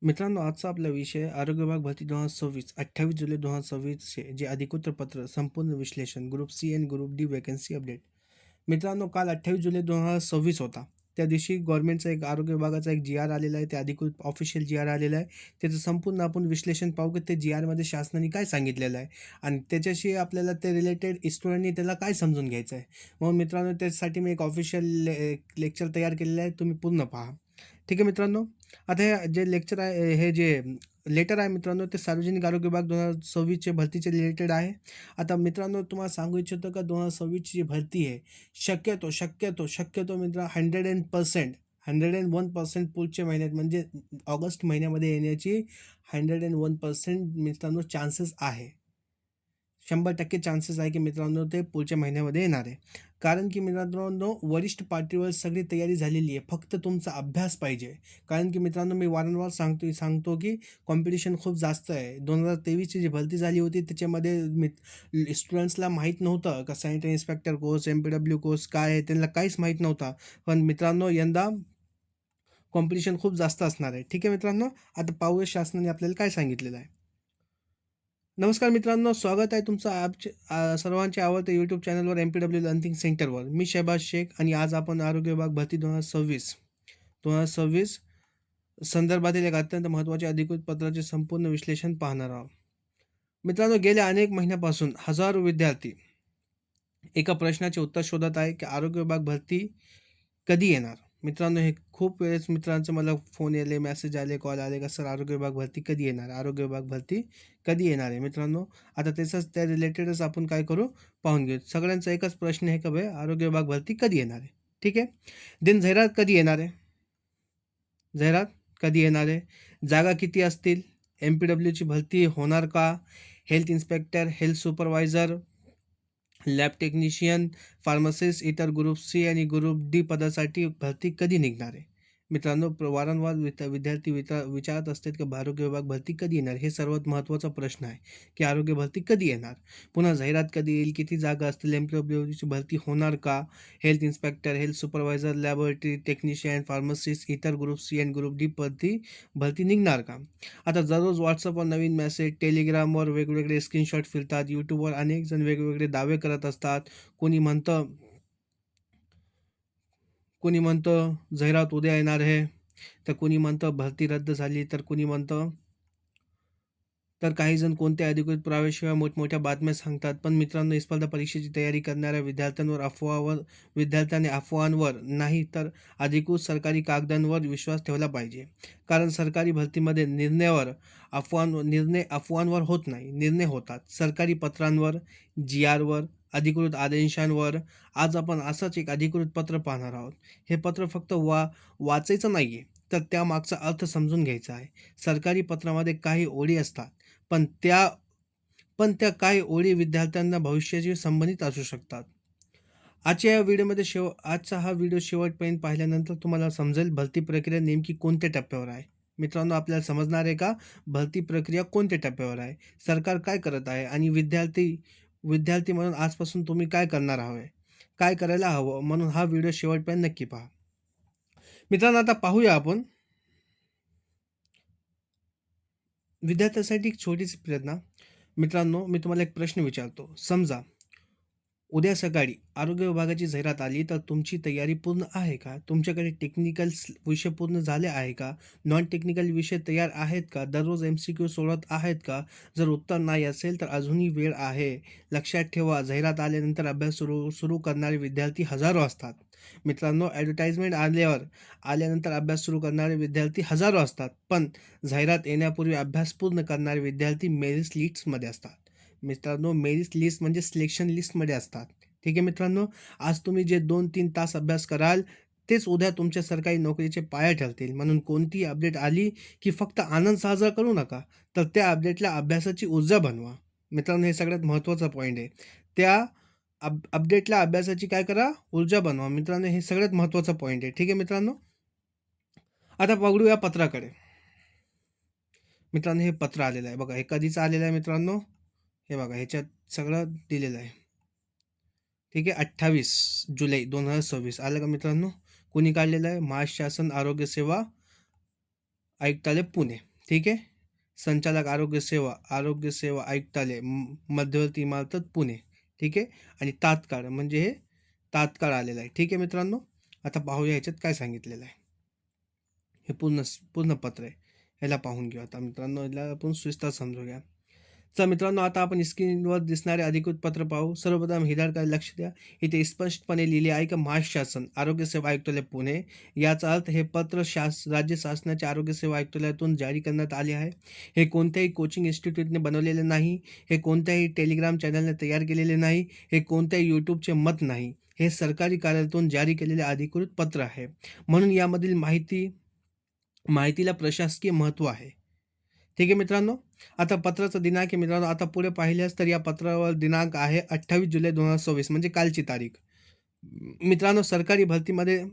मित्रांनो, आजचा आपला विषय आरोग्य विभाग भरती 2026 28 जुलै 2026 चे जे अधिकृत पत्र संपूर्ण विश्लेषण ग्रुप सी आणि ग्रुप डी वॅकन्सी अपडेट. मित्रांनो, काल 28 जुलै 2026 होता. त्या दिवशी गव्हर्नमेंटचा एक आरोग्य विभागाचा एक जी आर आलेला आहे. ते अधिकृत ऑफिशियल जी आर आलेला आहे. त्याचं संपूर्ण आपण विश्लेषण पाहू की ते जी आरमध्ये शासनाने काय सांगितलेलं आहे आणि त्याच्याशी आपल्याला ते रिलेटेड स्टुडंटनी त्याला काय समजून घ्यायचं आहे. म्हणून मित्रांनो, त्यासाठी मी एक ऑफिशियल लेक्चर तयार केलेलं आहे. तुम्ही पूर्ण पहा. ठीक आहे मित्रांनो. आता हे जे लेक्चर आहे, हे जे लेटर आहे मित्रांनो, ते सार्वजनिक आरोग्य विभाग 2026 भरतीचे रिलेटेड आहे. आता मित्रांनो, तुम्हाला सांगू इच्छितो का 2026 ची भरती आहे. शक्यतो मित्र 101% पुढच्या महिन्यात म्हणजे ऑगस्ट महिन्यामध्ये येण्याची 101% मित्रांनो चान्सेस आहे. 100% चान्सेस आहे की मित्रांनो ते पुढच्या महिन्यामध्ये येणार आहे. कारण की मित्रांनो वरिष्ठ पातळीवर सगळी तयारी झालेली आहे. फक्त तुमचा अभ्यास पाहिजे. कारण की मित्रांनो मी वारंवार सांगतो की कॉम्पिटिशन खूप जास्त आहे. 2023ची जी भरती झाली होती त्याच्यामध्ये स्टुडंट्सला माहीत नव्हतं का sanitary inspector course, MPW course काय आहे, त्यांना काहीच माहीत नव्हता. पण मित्रांनो यंदा कॉम्पिटिशन खूप जास्त असणार आहे. ठीक आहे मित्रांनो. आता पाहूया शासनाने आपल्याला काय सांगितलेलं आहे. नमस्कार मित्रांनो, स्वागत आहे तुमचं सर्वांच्या आवडत्या यूट्यूब चॅनलवर MPW लर्निंग सेंटरवर. मी शहबाज शेख आणि आज आपण आरोग्य विभाग भरती 2026 संदर्भातील एक अत्यंत महत्त्वाचे अधिकृत पत्राचे संपूर्ण विश्लेषण पाहणार आहोत. मित्रांनो, गेल्या अनेक महिन्यापासून हजारो विद्यार्थी एका प्रश्नाचे उत्तर शोधत आहे की आरोग्य विभाग भरती कधी येणार. मित्रांनो, हे खूप वेळेस मित्रांचं मला फोन आले, मेसेज आले, कॉल आले का सर आरोग्य विभाग भरती कधी येणार, आरोग्य विभाग भरती कधी येणार आहे. मित्रांनो, आता त्याचाच त्या रिलेटेडच आपण काय करू पाहून घेऊ. सगळ्यांचा एकच प्रश्न आहे का भाई आरोग्य विभाग भरती कधी येणार आहे. ठीक आहे. देन जाहिरात कधी येणार आहे. जाहिरात कधी येणार आहे. जागा किती असतील. MPWची भरती होणार का. Health inspector, health supervisor, lab technician, pharmacist, इतर ग्रुप सी आणि ग्रुप डी पदासाठी भरती कधी निघणार आहे. मित्रांनो, वारंवार विद्यार्थी विचारत असतात की आरोग्य विभाग भरती कधी येणार. हे सर्वात महत्त्वाचा प्रश्न आहे की आरोग्य भरती कधी येणार, पुन्हा जाहिरात कधी येईल, किती जागा असतील, MPWची भरती होणार का, health inspector, health supervisor, laboratory technician, pharmacist, इतर ग्रुप सी आणि ग्रुप डी भरती निघणार का. आता दररोज WhatsAppवर नवीन मेसेज, टेलिग्रामवर वेगवेगळे स्क्रीनशॉट फिरतात, यूट्यूबवर अनेक जण वेगवेगळे दावे करत असतात. कोणी म्हणतं जाहिरात उद्या येणार आहे, तर कोणी म्हणतं भरती रद्द झाली, तर काही जण कोणत्या अधिकृत पुराव्याशिवाय मोठमोठ्या बातम्या सांगतात. पण मित्रांनो, स्पर्धा परीक्षेची तयारी करणाऱ्या विद्यार्थ्यांनी अफवांवर नाही तर अधिकृत सरकारी कागदांवर विश्वास ठेवला पाहिजे. कारण सरकारी भरतीमध्ये निर्णय अफवांवर होत नाही, निर्णय होतात सरकारी पत्रांवर, GRवर, अधिकृत आदेशांवर. आज आपण असंच एक अधिकृत पत्र पाहणार आहोत. हे पत्र फक्त वाचायचं नाहीये, तर त्यामागचा अर्थ समजून घ्यायचा आहे. सरकारी पत्रामध्ये काही ओळी असतात, पण त्या काही ओळी विद्यार्थ्यांना भविष्याशी संबंधित असू शकतात. आजचा हा व्हिडिओ शेवटपर्यंत पाहिल्यानंतर तुम्हाला समजेल भरती प्रक्रिया नेमकी कोणत्या टप्प्यावर आहे. मित्रांनो, आपल्याला समजणार आहे का भरती प्रक्रिया कोणत्या टप्प्यावर आहे, सरकार काय करत आहे आणि विद्यार्थी म्हणून आजपासून तुम्ही काय करणार हवे, काय करायला हवं. म्हणून हा व्हिडिओ शेवटपर्यंत नक्की पहा. मित्रांनो, आता पाहूया आपण विद्यार्थ्यांसाठी एक छोटीशी प्रेरणा. मित्रांनो, मी तुम्हाला एक प्रश्न विचारतो. समजा उद्या सकाळी आरोग्य विभागाची जाहिरात आली, तर तुमची तयारी पूर्ण आहे का? तुमच्याकडे टेक्निकल विषय पूर्ण झाले आहे का? नॉन टेक्निकल विषय तयार आहेत का? दररोज MCQ सोडवत आहेत का? जर उत्तर नाही असेल तर अजूनही वेळ आहे. लक्षात ठेवा, जाहिरात आल्यानंतर अभ्यास सुरू करणारे विद्यार्थी हजारो असतात. मित्रांनो, ॲडव्हर्टाइजमेंट आल्यानंतर अभ्यास सुरू करणारे विद्यार्थी हजारो असतात. पण जाहिरात येण्यापूर्वी अभ्यास पूर्ण करणारे विद्यार्थी मेरिट लिस्टमध्ये असतात. मित्रांनो, मेरिट लिस्ट म्हणजे सिलेक्शन लिस्टमध्ये असतात. ठीक आहे मित्रांनो. आज तुम्ही जे 2-3 तास अभ्यास कराल, तेच उद्या तुमच्या सरकारी नोकरीचे पाया ठरतील. म्हणून कोणतीही अपडेट आली की फक्त आनंद साजरा करू नका, तर त्या अपडेटला अभ्यासाची ऊर्जा बनवा. मित्रांनो, हे सगळ्यात महत्त्वाचा पॉईंट आहे. त्या अपडेटला अभ्यासाची काय करा, ऊर्जा बनवा. मित्रांनो, हे सगळ्यात महत्त्वाचा पॉईंट आहे. ठीक आहे मित्रांनो. आता बघूया पत्राकडे. मित्रांनो, हे पत्र आलेलं आहे बघा. हे कधीचं आलेलं आहे मित्रांनो, हे बघा ह्याच्यात सगळं दिलेलं आहे. ठीक आहे. 28 जुलै 2026 आलं का मित्रांनो. कोणी काढलेलं आहे, महाराष्ट्र शासन आरोग्य सेवा आयुक्तालय पुणे. ठीक आहे. संचालक आरोग्य सेवा आयुक्तालय मध्यवर्ती इमारत पुणे. ठीक आहे. आणि तात्काळ म्हणजे हे तात्काळ आलेलं आहे. ठीक आहे मित्रांनो. आता पाहूया ह्याच्यात काय सांगितलेलं आहे. हे पूर्ण पत्र आहे. ह्याला पाहून घेऊ आता मित्रांनो. ह्याला आपण सविस्तर समजूया. तर मित्रांनो आता आपण स्क्रीनवर दिसणारे अधिकृत पत्र पाहू. सर्वप्रथम हिदारकडे लक्ष द्या. इथे स्पष्टपणे लिहिले आहे की महाराष्ट्र शासन आरोग्य सेवा आयुक्तालय पुणे. याचा अर्थ हे पत्र राज्य शासनाच्या आरोग्य सेवा आयुक्तालयातून जारी करण्यात आले आहे. हे कोणत्याही कोचिंग इन्स्टिट्यूटने बनवलेले नाही. हे कोणत्याही टेलिग्राम चॅनलने तयार केलेले नाही. हे कोणत्याही यूट्यूबचे मत नाही. हे सरकारी कार्यालयातून जारी केलेले अधिकृत पत्र आहे. म्हणून यामधील माहितीला प्रशासकीय महत्त्व आहे. ठीक आहे मित्रांनो. आता पत्राचा दिनांक आहे मित्रांनो. आता पुढे पाहिल्यास तर या पत्रावर दिनांक आहे 28 जुलै 2026 म्हणजे कालची तारीख. मित्रांनो सरकारी भरतीमध्ये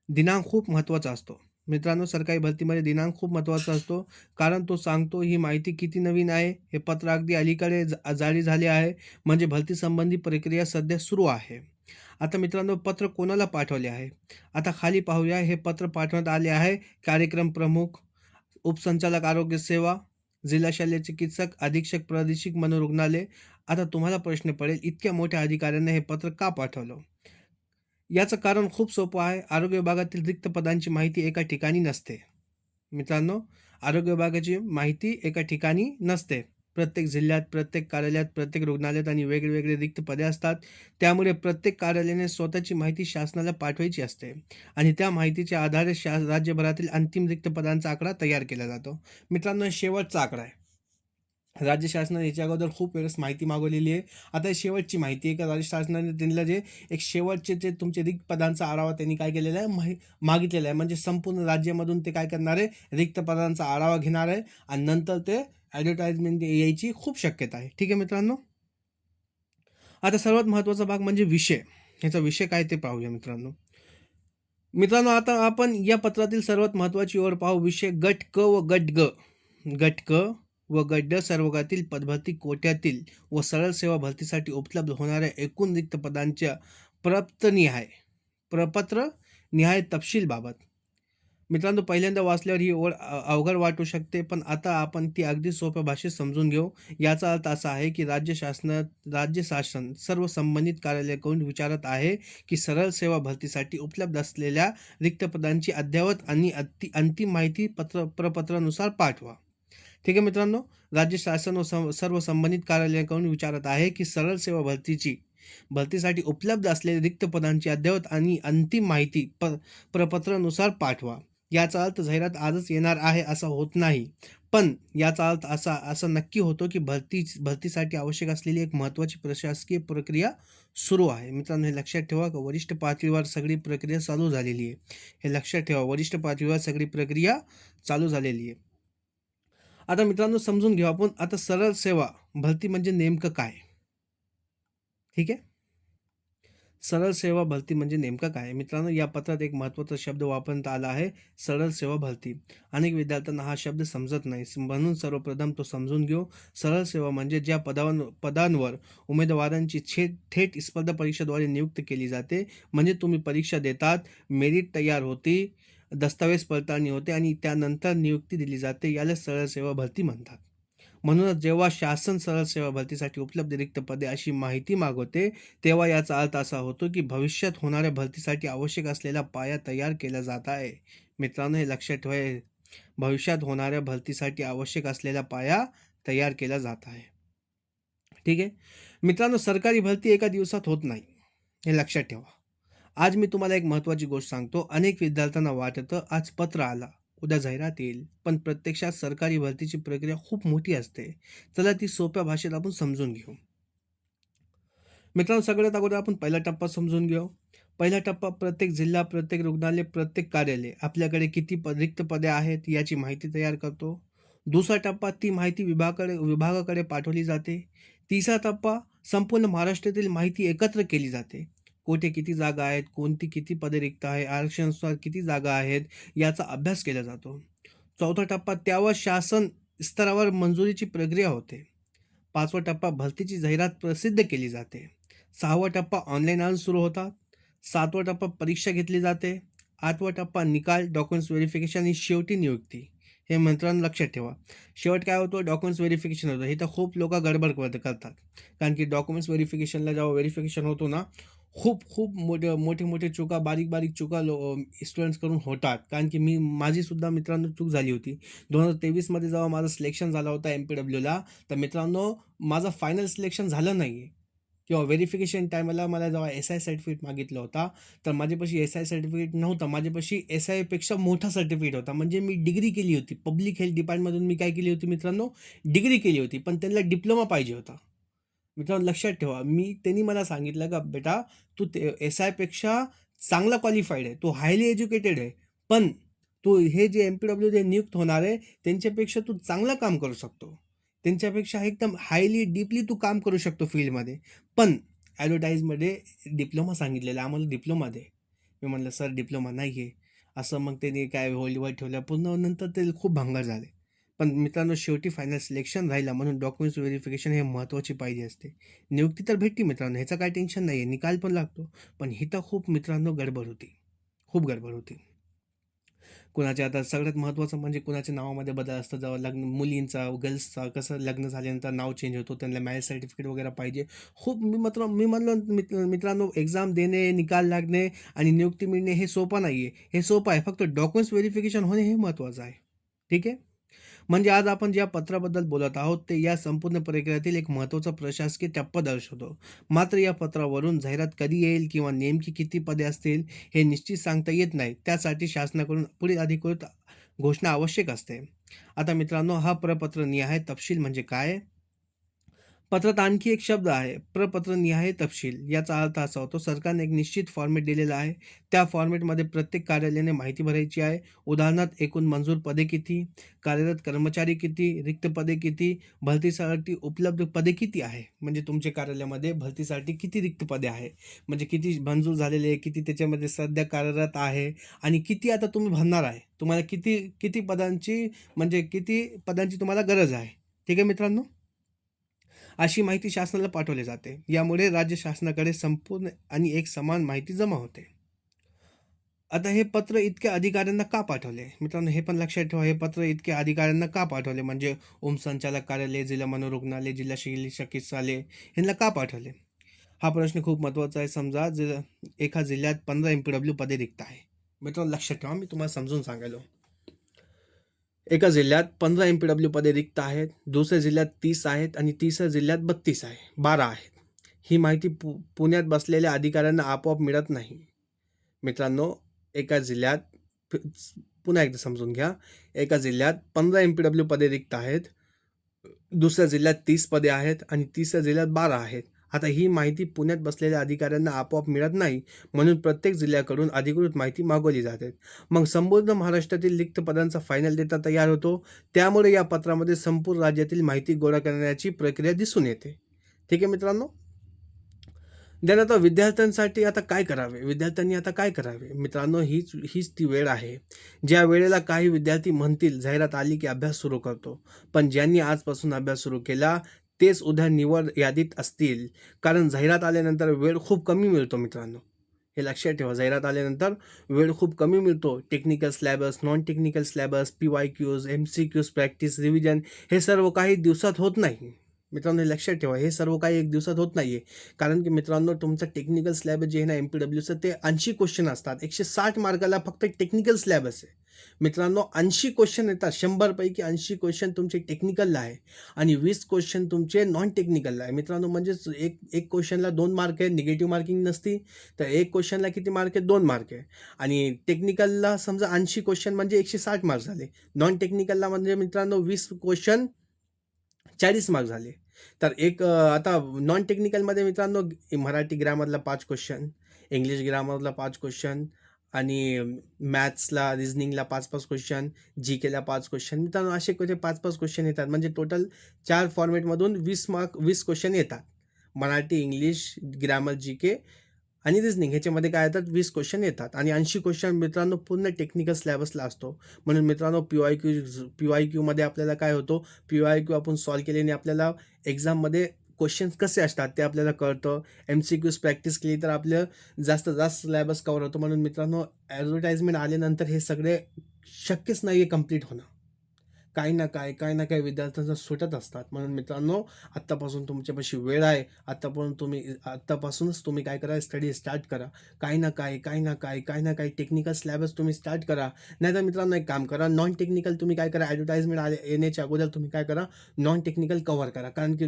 दिनांक खूप महत्त्वाचा असतो. मित्रांनो सरकारी भरतीमध्ये दिनांक खूप महत्त्वाचा असतो. कारण तो सांगतो ही माहिती किती नवीन आहे. हे पत्र अगदी अलीकडे जारी झाले आहे. म्हणजे भरती संबंधी प्रक्रिया सध्या सुरू आहे. आता मित्रांनो पत्र कोणाला पाठवले आहे? आता खाली पाहूया. हे पत्र पाठवण्यात आले आहे कार्यक्रम प्रमुख, उपसंचालक आरोग्य सेवा, जिल्हा शल्य चिकित्सक, अधीक्षक प्रादेशिक मनोरुग्णालय. आता तुम्हाला प्रश्न पडेल, इतक्या मोठ्या अधिकाऱ्यांना हे पत्र का पाठवलं? याचं कारण खूप सोपं आहे. आरोग्य विभागातील रिक्त पदांची माहिती एका ठिकाणी नसते. मित्रांनो, आरोग्य विभागाची माहिती एका ठिकाणी नसते. प्रत्येक जिल्ह्यात, प्रत्येक कार्यालयात, प्रत्येक रुग्णालयात आणि वेगवेगळे रिक्त पदे असतात. त्यामुळे प्रत्येक कार्यालयाने स्वतःची माहिती शासनाला पाठवायची असते आणि त्या माहितीच्या आधारे राज्यभरातील अंतिम रिक्त पदांचा आकडा तयार केला जातो. मित्रांनो, शेवटचा आकडा आहे. राज्य शासनाने याच्या अगोदर खूप वेळेस माहिती मागवलेली आहे. आता शेवटची माहिती आहे का राज्य शासनाने त्यांना जे एक शेवटचे जे तुमचे रिक्त पदांचा आढावा त्यांनी काय केलेला आहे मागितलेला आहे. म्हणजे संपूर्ण राज्यामधून ते काय करणार आहे, रिक्त पदांचा आढावा घेणार आहे आणि नंतर ते ॲडव्हर्टाइजमेंट यायची खूप शक्यता आहे. ठीक आहे मित्रांनो. आता सर्वात महत्त्वाचा भाग म्हणजे विषय. ह्याचा विषय काय ते पाहूया मित्रांनो. आता आपण या पत्रातील सर्वात महत्त्वाची ओळ पाहू. विषय गट क व गट ग. गट क व गट ड सर्वगातील पदभरती कोट्यातील व सरळ सेवा भरतीसाठी उपलब्ध होणाऱ्या एकूण रिक्त पदांच्या प्रपत्र निहाय तपशीलबाबत. मित्रांनो पहिल्यांदा वाचल्यावर ही ओळ अवघड वाटू शकते, पण आता आपण ती अगदी सोप्या भाषेत समजून घेऊ. याचा अर्थ असा आहे की राज्य शासन सर्व संबंधित कार्यालयाकडून विचारत आहे की सरळ सेवा भरतीसाठी उपलब्ध असलेल्या रिक्त पदांची अद्ययावत आणि अंतिम माहिती प्रपत्रानुसार पाठवा. ठीक आहे मित्रांनो. राज्य शासन व सर्व संबंधित कार्यालयाकडून विचारत आहे की सरळ सेवा भरतीसाठी उपलब्ध असलेल्या रिक्त पदांची अद्ययावत आणि अंतिम माहिती प्रपत्रानुसार पाठवा. याचा अर्थ जाहिरात आजच येणार आहे असं होत नाही. पण याचा अर्थ असा नक्की होतो की भरतीसाठी आवश्यक असलेली एक महत्त्वाची प्रशासकीय प्रक्रिया सुरू आहे. मित्रांनो हे लक्षात ठेवा की वरिष्ठ पातळीवर सगळी प्रक्रिया चालू झालेली आहे. हे लक्षात ठेवा, वरिष्ठ पातळीवर सगळी प्रक्रिया चालू झालेली आहे. आता मित्रांनो समजून घेऊ आपण. आता सरळ सेवा भरती म्हणजे नेमकं काय? ठीक आहे. सरळ सेवा भरती म्हणजे नेमकं काय? मित्रांनो या पत्रात एक महत्त्वाचा शब्द वापरण्यात आला आहे, सरळ सेवा भरती. अनेक विद्यार्थ्यांना हा शब्द समजत नाही. म्हणून सर्वप्रथम तो समजून घेऊ. सरळ सेवा म्हणजे ज्या पदांवर उमेदवारांची थेट स्पर्धा परीक्षेद्वारे नियुक्ती केली जाते. म्हणजे तुम्ही परीक्षा देतात, मेरिट तयार होती, दस्तावेज पडताळणी होते आणि त्यानंतर नियुक्ती दिली जाते. याला सरळ सेवा भरती म्हणतात. म्हणूनच जेव्हा शासन सरळ सेवा भरतीसाठी उपलब्ध रिक्त पदे अशी माहिती मागवते, तेव्हा याचा अर्थ असा होतो की भविष्यात होणाऱ्या भरतीसाठी आवश्यक असलेला पाया तयार केला जात आहे. मित्रांनो हे लक्षात ठेवा, भविष्यात होणाऱ्या भरतीसाठी आवश्यक असलेला पाया तयार केला जात आहे. ठीक आहे. मित्रांनो सरकारी भरती एका दिवसात होत नाही, हे लक्षात ठेवा. आज मी तुम्हाला एक महत्त्वाची गोष्ट सांगतो. अनेक विद्यार्थ्यांना वाटतं आज पत्र आला, उद्या जाहिरात येईल, पण प्रत्यक्षात सरकारी भरतीची प्रक्रिया खूप मोठी असते. चला ती सोप्या भाषेत आपण समजून घेऊ. मित्रांनो सगळ्यात अगोदर आपण पहिला टप्पा समजून घेऊ. पहिला टप्पा प्रत्येक जिल्हा, प्रत्येक रुग्णालय, प्रत्येक कार्यालय आपल्याकडे किती रिक्त पदे आहेत याची माहिती तयार करतो. दुसरा टप्पा ती माहिती विभागाकडे पाठवली जाते. तिसरा टप्पा संपूर्ण महाराष्ट्रातील माहिती एकत्र केली जाते. कुठे किती जागा आहेत, कोणती किती पदे रिक्त आहे, आरक्षणानुसार किती जागा आहेत याचा अभ्यास केला जातो. चौथा टप्पा त्यावर शासन स्तरावर मंजुरीची प्रक्रिया होते. पाचवा टप्पा भरतीची जाहिरात प्रसिद्ध केली जाते. सहावा टप्पा ऑनलाईन अर्ज सुरू होतात. सातवा टप्पा परीक्षा घेतली जाते. आठवा टप्पा निकाल, डॉक्युमेंट्स व्हेरिफिकेशन आणि शेवटी नियुक्ती. हे मित्रांनो लक्षात ठेवा. शेवट काय होतं, डॉक्युमेंट्स व्हेरिफिकेशन होतं. हे तर खूप लोकं गडबड करतात. कारण की डॉक्युमेंट्स व्हेरिफिकेशनला जेव्हा व्हेरिफिकेशन होतो ना, खूप मोठे-मोठे चुका, बारीक-बारीक चुका स्टुडंट्सकडून होतात. कारण की माझी सुद्धा मित्रांनो चूक झाली होती. 2023 मध्ये जेव्हा माझं सिलेक्शन झालं होतं एम-पी-डब्ल्यूला, तर मित्रांनो माझं फायनल सिलेक्शन झालं नाहीये किंवा व्हेरिफिकेशन टाईमला मला जेव्हा एस-आय सर्टिफिकेट मागितला होता, तर माझ्यापाशी एस-आय सर्टिफिकेट नव्हता. माझ्यापाशी एस-आयपेक्षा मोठा सर्टिफिकेट होता. म्हणजे मी डिग्री केली होती. पब्लिक हेल्थ डिपार्टमेंटमधून मी काय केली होती मित्रांनो, डिग्री केली होती. पण त्यांना डिप्लोमा पाहिजे होता. मित्रांनो लक्षात ठेवा, त्यांनी मला सांगितलं का बेटा तू ते एस-आयपेक्षा चांगला क्वालिफाईड आहे. तू हायली एज्युकेटेड आहे. पण तू हे जे एम-पी-डब्ल्यू जे नियुक्त होणार आहे, त्यांच्यापेक्षा तू चांगलं काम करू शकतो. त्यांच्यापेक्षा एकदम हायली डीपली तू काम करू शकतो फील्डमध्ये. पण ॲडव्हर्टाइजमध्ये डिप्लोमा सांगितलेला आम्हाला डिप्लोमा दे. मी म्हटलं सर डिप्लोमा नाही आहे. असं मग त्यांनी काय होल्डवर ठेवलं. पुन्हा नंतर ते खूप भांगार झाले. पण मित्रांनो शेवटी फायनल सिलेक्शन राहिला म्हणून डॉक्युमेंट्स व्हेरिफिकेशन हे महत्त्वाची पाहिजे असते. नियुक्ती तर भेटली मित्रांनो, ह्याचं काही टेन्शन नाही आहे. निकाल पण लागतो. पण इथं खूप मित्रांनो गडबड होती. खूप गडबड होती. कुणाचे आता सगळ्यात महत्त्वाचं म्हणजे कुणाच्या नावामध्ये बदल असतं. जेव्हा लग्न मुलींचा, गर्ल्सचा कसं लग्न झाल्यानंतर नाव चेंज होतो. त्यांना मॅरेज सर्टिफिकेट वगैरे पाहिजे. खूप मी म्हणलो मित्रांनो एक्झाम देणे, निकाल लागणे आणि नियुक्ती मिळणे हे सोपं नाही आहे. हे सोपं आहे. फक्त डॉक्युमेंट्स व्हेरिफिकेशन होणे हे महत्त्वाचं आहे. ठीक आहे? म्हणजे आज आपण ज्या पत्राबद्दल बोलत आहोत ते या संपूर्ण प्रक्रियेतील एक महत्त्वाचा प्रशासकीय टप्पा दर्शवतो. मात्र या पत्रावरून जाहिरात कधी येईल किंवा नेमकी किती पदे असतील हे निश्चित सांगता येत नाही. त्यासाठी शासनाकडून पुढील अधिकृत घोषणा आवश्यक असते. आता मित्रांनो हा प्रपत्र निहाय तपशील म्हणजे काय? पत्रात आणखी एक शब्द आहे, प्रपत्र निहाय तपशील. याचा अर्थ असा होतो, सरकारने एक निश्चित फॉर्मॅट दिलेला आहे. त्या फॉर्मॅटमध्ये प्रत्येक कार्यालयाने माहिती भरायची आहे. उदाहरणार्थ एकूण मंजूर पदे किती, कार्यरत कर्मचारी किती, रिक्त पदे किती, भरतीसाठी उपलब्ध पदे किती आहे. म्हणजे तुमच्या कार्यालयामध्ये भरतीसाठी किती रिक्त पदे आहे, म्हणजे किती मंजूर झालेले आहे, किती त्याच्यामध्ये सध्या कार्यरत आहे आणि किती आता तुम्ही भरणार आहे. तुम्हाला किती किती पदांची म्हणजे किती पदांची तुम्हाला गरज आहे. ठीक आहे मित्रांनो? अशी माहिती शासनाला पाठवली जाते. यामुळे राज्य शासनाकडे संपूर्ण आणि एक समान माहिती जमा होते. आता हे पत्र इतक्या अधिकाऱ्यांना का पाठवले? मित्रांनो हे पण लक्षात ठेवा, हे पत्र इतक्या अधिकाऱ्यांना का पाठवले? म्हणजे उपसंचालक कार्यालय, जिल्हा मनोरुग्णालय, जिल्हा चिकित्सालय ह्यांना का पाठवले? हा प्रश्न खूप महत्त्वाचा आहे. समजा एका जिल्ह्यात 15 एम-पी-डब्ल्यू पदे रिक्त आहे. मित्रांनो लक्षात ठेवा, मी तुम्हाला समजून सांगायलो. एका जिल्ह्यात 15 एम-पी-डब्ल्यू पदे रिक्त आहेत. दुसऱ्या जिल्ह्यात 30 आहेत आणि तिसऱ्या जिल्ह्यात 32 आहे. 12 आहेत. ही माहिती पुण्यात बसलेल्या अधिकाऱ्यांना आपोआप मिळत नाही. मित्रांनो, एका जिल्ह्यात प पुन्हा एकदा समजून घ्या. एका जिल्ह्यात 15 एम-पी-डब्ल्यू पदे रिक्त आहेत. दुसऱ्या जिल्ह्यात 30 पदे आहेत आणि तिसऱ्या जिल्ह्यात 12 आहेत. आता ही माहिती पुण्यात बसलेल्या अधिकाऱ्यांना आपोआप मिळत नाही, म्हणून प्रत्येक जिल्ह्याकडून अधिकृत माहिती मागवली जाते. मग संपूर्ण महाराष्ट्रातील रिक्त पदांचा फायनल डेटा तयार होतो. त्यामुळे या पत्रामध्ये संपूर्ण राज्यातील माहिती गोळा करण्याची प्रक्रिया दिसून येते. ठीक आहे मित्रांनो? आता विद्यार्थ्यांसाठी आता काय करावे? विद्यार्थ्यांनी आता काय करावे? मित्रांनो हीच हीच ती वेळ आहे. ज्या वेळेला काही विद्यार्थी म्हणतील जाहिरात आली की अभ्यास सुरू करतो. पण ज्यांनी आजपासून अभ्यास सुरू केला तेच उद्या निवड यादीत असतील. कारण जाहिरात आल्यानंतर वेळ खूप कमी मिळतो मित्रांनो. हे लक्षात ठेवा. जाहिरात आल्यानंतर वेळ खूप कमी मिळतो. Technical syllabus, non technical syllabus, P-Y-cues, M-C-cues, practice, revision हे सर्व काही दिवसात होत नाही. मित्रांनो हे लक्षात ठेवा. हे सर्व काही एक दिवसात होत नाहीये. कारण की मित्रांनो तुमचं टेक्निकल सिलेबस जे आहे ना एम-पी-डब्ल्यूचं ते 80 क्वेश्चन असतात. 160 मार्काला फक्त टेक्निकल सिलेबस आहे. मित्रांनो 80 क्वेश्चन येतात. 100 पैकी 80 क्वेश्चन तुमचे टेक्निकलला आहे आणि 20 क्वेश्चन तुमचे नॉन टेक्निकलला आहे. मित्रांनो म्हणजेच एक क्वेश्चनला 2 मार्क आहे. निगेटिव्ह मार्किंग नसती. तर एक क्वेश्चनला किती मार्क आहे? 2 मार्क आहे. आणि टेक्निकलला समजा 80 क्वेश्चन म्हणजे 160 मार्क झाले. नॉन टेक्निकलला म्हणजे मित्रांनो 20 क्वेश्चन 40 मार्क झाले. तर आता नॉन टेक्निकलमध्ये मित्रांनो मराठी ग्रामरला 5 क्वेश्चन, इंग्लिश ग्रामरला 5 क्वेश्चन आणि मॅथ्सला, रिझनिंगला 5-5 क्वेश्चन, जी-केला 5 क्वेश्चन. मित्रांनो असे 5-5 क्वेश्चन येतात. म्हणजे टोटल 4 फॉर्मॅटमधून 20 क्वेश्चन येतात. मराठी, इंग्लिश, ग्रामर, जी-के आणि रिझनिंग ह्याच्यामध्ये काय येतात 20 क्वेश्चन येतात आणि 80 क्वेश्चन मित्रांनो पूर्ण टेक्निकल सिलेबसला असतो. म्हणून मित्रांनो पी-वाय-क्यूमध्ये आपल्याला काय होतं, पी-वाय-क्यू आपण सॉल्व्ह केल्याने आपल्याला एक्झाममध्ये क्वेश्चन्स कसे असतात ते आपल्याला कळतं. एम-सी-क्यूज प्रॅक्टिस केली तर आपलं जास्त जास्त सिलेबस कव्हर होतो. म्हणून मित्रांनो ॲडव्हर्टाइजमेंट आल्यानंतर हे सगळे शक्यच नाही आहे कंप्लीट होणं. काही ना काही विद्यार्थ्यांना सुटत असतात. म्हणून मित्रांनो, आत्तापासून तुमच्यापाशी वेळ आहे. आत्तापासूनच तुम्ही काय करा, स्टडी स्टार्ट करा. काही ना काही टेक्निकल सिलेबस तुम्ही स्टार्ट करा. नाहीतर मित्रांनो एक काम करा, नॉन टेक्निकल तुम्ही काय करा, ॲडव्हर्टाइजमेंट येण्याच्या अगोदर तुम्ही काय करा, नॉन टेक्निकल कव्हर करा. कारण की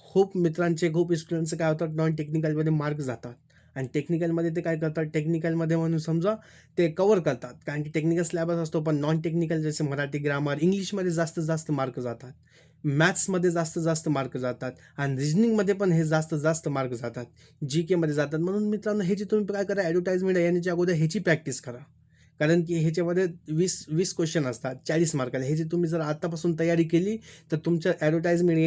खूप स्टुडंटचे काय होतात, नॉन टेक्निकलमध्ये मार्क जातात आणि टेक्निकलमध्ये ते काय करतात, टेक्निकलमध्ये म्हणून समजा ते कव्हर करतात. कारण की टेक्निकल सिलेबस असतो, पण नॉन टेक्निकल जसे मराठी, ग्रामर, इंग्लिशमध्ये जास्तीत जास्त मार्क जातात. मॅथ्समध्ये जास्तीत जास्त मार्क जातात आणि रिजनिंगमध्ये पण हे जास्तीत जास्त मार्क जातात. जी-केमध्ये जातात. म्हणून मित्रांनो, हे जे तुम्ही काय करा, ॲडव्हर्टाइजमेंट येण्याच्या अगोदर ह्याची प्रॅक्टिस करा. कारण की ह्याच्यामध्ये 20 क्वेश्चन असतात 40 मार्काला. हे जे तुम्ही जर आत्तापासून तयारी केली, तर तुमच्या ॲडव्हर्टाइजमेंट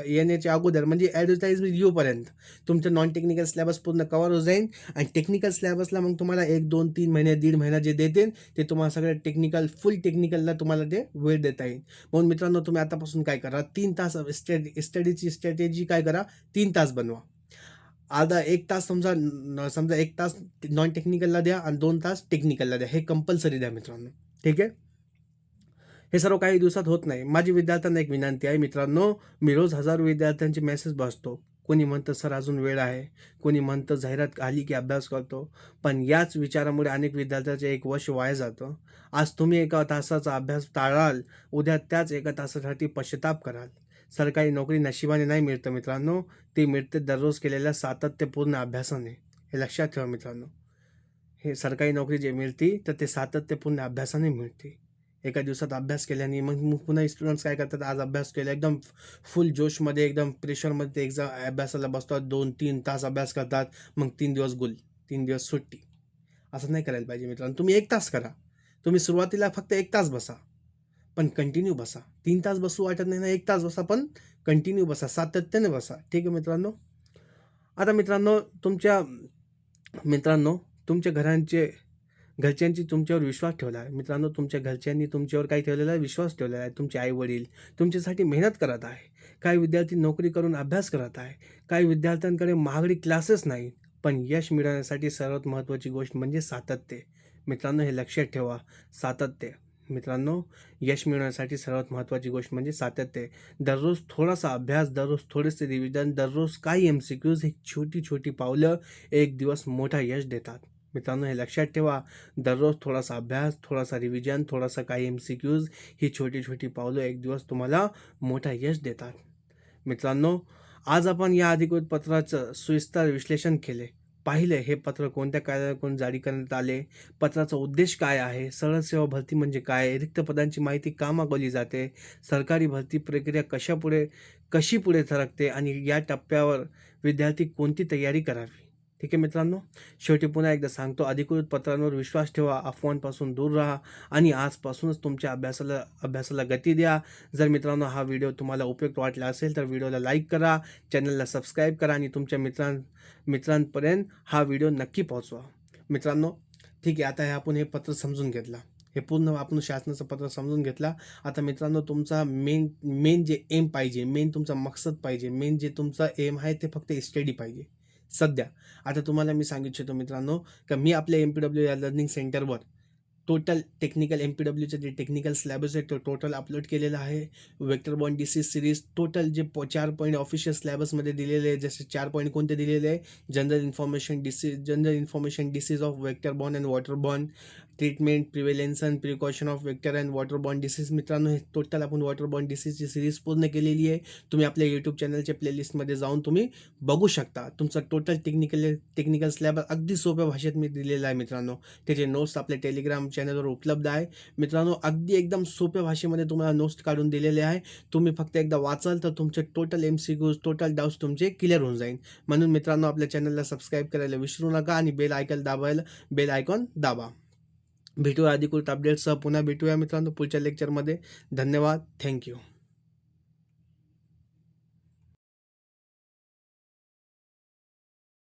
येण्याच्या अगोदर म्हणजे ॲडव्हर्टाइजमेंट येऊपर्यंत तुमचं नॉन टेक्निकल सिलेबस पूर्ण कव्हर होऊन जाईल आणि टेक्निकल सिलेबसला मग तुम्हाला 1, 2, 3 महिने, दीड महिना जे देतील, ते तुम्हाला सगळं फुल टेक्निकलला तुम्हाला ते वेळ देता येईल. म्हणून मित्रांनो, तुम्ही आतापासून काय करा, 3 तास स्टडीची स्ट्रॅटेजी काय करा, 3 तास बनवा. अर्धा 1 तास समजा 1 तास नॉन टेक्निकलला द्या आणि 2 तास टेक्निकलला द्या. हे कंपल्सरी द्या मित्रांनो. ठीक आहे. हे सर्व काही दिवसात होत नाही. माझी विद्यार्थ्यांना एक विनंती आहे मित्रांनो, मी रोज हजारो विद्यार्थ्यांचे मेसेज बघतो. कोणी म्हणतं सर अजून वेळ आहे, कोणी म्हणतं जाहिरात आली की अभ्यास करतो. पण याच विचारामुळे अनेक विद्यार्थ्यांचे 1 वर्ष वाया जातं. आज तुम्ही 1 तासाचा अभ्यास टाळाल, उद्या त्याच 1 तासासाठी पश्चाताप कराल. सरकारी नोकरी नशिबाने नाही मिळतं मित्रांनो, ती मिळते दररोज केलेल्या सातत्यपूर्ण अभ्यासाने. हे लक्षात ठेवा मित्रांनो. हे सरकारी नोकरी जे मिळते तर ते सातत्यपूर्ण अभ्यासाने मिळते. एका दिवसात अभ्यास केल्याने मग पुन्हा स्टुडंट्स काय करतात, आज अभ्यास केला एकदम फुल जोशमध्ये, एकदम प्रेशरमध्ये ते एक्झाम अभ्यासाला बसतात. 2-3 तास अभ्यास करतात. मग 3 दिवस 3 दिवस सुट्टी. असं नाही करायला पाहिजे मित्रांनो. तुम्ही 1 तास करा. तुम्ही सुरुवातीला फक्त 1 तास बसा, पण कंटिन्यू बसा. 3 तास बसू वाटत नाही ना, 1 तास बसा, पण कंटिन्यू बसा, सातत्याने बसा. ठीक आहे मित्रांनो. आता मित्रांनो तुमच्या घरच्यांची तुमच्यावर विश्वास ठेवला आहे. मित्रांनो, तुमच्या घरच्यांनी तुमच्यावर काय ठेवलेला आहे, विश्वास ठेवलेला आहे. तुमचे आई-वडील तुमच्यासाठी मेहनत करत आहे. काही विद्यार्थी नोकरी करून अभ्यास करत आहे. काही विद्यार्थ्यांकडे महागडी क्लासेस नाही. पण यश मिळवण्यासाठी सर्वात महत्त्वाची गोष्ट म्हणजे सातत्य. मित्रांनो, हे लक्षात ठेवा, सातत्य. मित्रांनो, यश मिळवण्यासाठी सर्वात महत्त्वाची गोष्ट म्हणजे सातत्य. दररोज थोडासा अभ्यास, दररोज थोडेसे रिव्हिजन, दररोज काही MCQs, ही छोटी-छोटी पावलं एक दिवस मोठा यश देतात. मित्रांनो, हे लक्षात ठेवा, दररोज थोडासा अभ्यास, थोडासा रिव्हिजन, थोडासा काही MCQs, ही छोटी-छोटी पावलं एक दिवस तुम्हाला मोठा यश देतात. मित्रांनो, आज आपण या अधिकृत पत्राचं सविस्तर विश्लेषण केले. पाहिले हे पत्र कोणत्या कायद्याकडून जारी करण्यात आले, पत्राचा उद्देश काय आहे, सरळ सेवा भरती म्हणजे काय, रिक्त पदांची माहिती का मागवली जाते, सरकारी भरती प्रक्रिया कशी पुढे सरकते आणि या टप्प्यावर विद्यार्थी कोणती तयारी करावी. ठीक आहे मित्रांनो. शेवटी पुन्हा एकदा सांगतो, अधिकृत पत्रांवर विश्वास ठेवा, अफवांपासून दूर राहा आणि आजपासूनच तुमच्या अभ्यासाला गती द्या. जर मित्रांनो हा व्हिडिओ तुम्हाला उपयुक्त वाटला असेल तर व्हिडिओला लाईक करा, चॅनलला सबस्क्राईब करा आणि तुमच्या मित्रांपर्यंत हा व्हिडिओ नक्की पोहोचवा. मित्रांनो, ठीक आहे, आता आपण हे पत्र समजून घेतलं. हे पूर्ण आपण शासनाचं पत्र समजून घेतला. आता मित्रांनो, तुमचा मेन जे एम पाहिजे, मेन तुमचा मकसद पाहिजे, मेन जे तुमचा एम आहे ते फक्त स्टडी पाहिजे सध्या. आता तुम्हाला मी सांगू इच्छितो मित्रांनो, की मी आपल्या MPW या लर्निंग सेंटरवर टोटल टेक्निकल MPWचं जे टेक्निकल सिलेबस आहे तो टोटल अपलोड केलेला आहे. Vector borne disease series total जे 4 पॉईंट ऑफिशियल सिलेबसमध्ये दिलेले आहे. जसे 4 पॉईंट कोणते दिलेले आहे, general information disease of vector borne and water borne, treatment, prevalence and precaution of vector and water borne disease. मित्रांनो, हे टोटल आपण वॉटर बॉर्न डिसीजची सिरीज पूर्ण केलेली आहे. तुम्ही आपल्या यूट्यूब चॅनलच्या प्लेलिस्टमध्ये जाऊन तुम्ही बघू शकता. तुमचा टोटल टेक्निकल सिलेबस अगदी सोप्या भाषेत मी दिलेला आहे मित्रांनो. त्याचे नोट्स आपल्या टेलिग्राम चॅनलवर उपलब्ध आहे. मित्रांनो, अगदी एकदम सोप्या भाषेमध्ये तुम्हाला नोट्स काढून दिलेले आहे. तुम्ही फक्त एकदा वाचाल तर तुमचे टोटल MCQs, टोटल डाऊट्स तुमचे क्लिअर होऊन जाईल. म्हणून मित्रांनो, आपल्या चॅनलला सबस्क्राईब करायला विसरू नका आणि बेल आयकॉन दाबा. भेटूया अधिकृत अपडेट्ससह. पुन्हा भेटूया मित्रांनो पुढच्या लेक्चरमध्ये. धन्यवाद. थँक्यू.